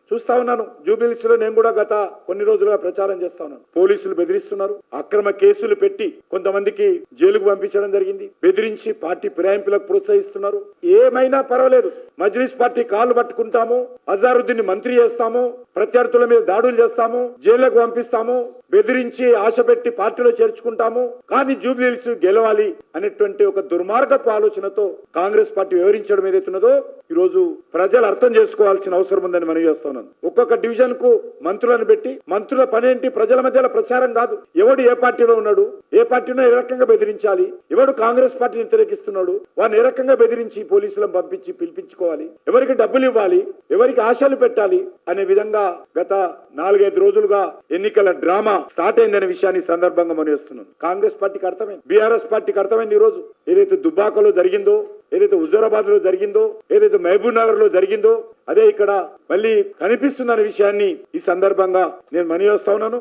చూస్తా ఉన్నాను. జూబిలీస్ లో నేను కూడా గత కొన్ని రోజులుగా ప్రచారం చేస్తా ఉన్నాను. పోలీసులు బెదిరిస్తున్నారు, అక్రమ కేసులు పెట్టి కొంతమందికి జైలుకు పంపించడం జరిగింది, బెదిరించి పార్టీ ఫిరాయింపులకు ప్రోత్సహిస్తున్నారు. ఏమైనా పర్వాలేదు, మజ్లిస్ పార్టీ కాళ్ళు పట్టుకుంటాము, అజారుద్దీన్ మంత్రి చేస్తాము, ప్రత్యర్థుల మీద దాడులు చేస్తాము, జైలుకు పంపిస్తాము, బెదిరించి ఆశ పెట్టి పార్టీలో చేర్చుకుంటాము, కానీ జూబిలీస్ గెలవాలి అనేటువంటి ఒక దుర్మార్గపు ఆలోచనతో కాంగ్రెస్ పార్టీ వివరించడం ఏదైతున్నదో ఈ రోజు ప్రజలు అర్థం చేసుకోవాల్సిన అవసరం ఉందని మనం చేస్తున్నాను. ఒక్కొక్క డివిజన్ కు మంత్రులను పెట్టి, మంత్రుల పనేంటి ప్రజల మధ్యలో ప్రచారం కాదు. ఎవడు ఏ పార్టీలో ఉన్నాడు, ఏ పార్టీలో ఏ రకంగా బెదిరించాలి, ఎవడు కాంగ్రెస్ పార్టీని వ్యతిరేకిస్తున్నాడు, వారిని ఏ రకంగా బెదిరించి పోలీసులను పంపించి పిలిపించుకోవాలి, ఎవరికి డబ్బులు ఇవ్వాలి, ఎవరికి ఆశలు పెట్టాలి అనే విధంగా గత 4-5 రోజులుగా ఎన్నికల డ్రామా స్టార్ట్ అయిందనే విషయాన్ని సందర్భంగా మనం చేస్తున్నాం. కాంగ్రెస్ పార్టీకి అర్థమైంది, బీఆర్ఎస్ పార్టీకి అర్థమైంది. ఈ రోజు ఏదైతే దుబ్బాకలో జరిగిందో, ఏదైతే హుజూరాబాద్ లో జరిగిందో, ఏదైతే మహబూబ్ నగర్ లో జరిగిందో, అదే ఇక్కడ మళ్ళీ కనిపిస్తుందనే విషయాన్ని ఈ సందర్భంగా నేను మనవి చేస్తా ఉన్నాను.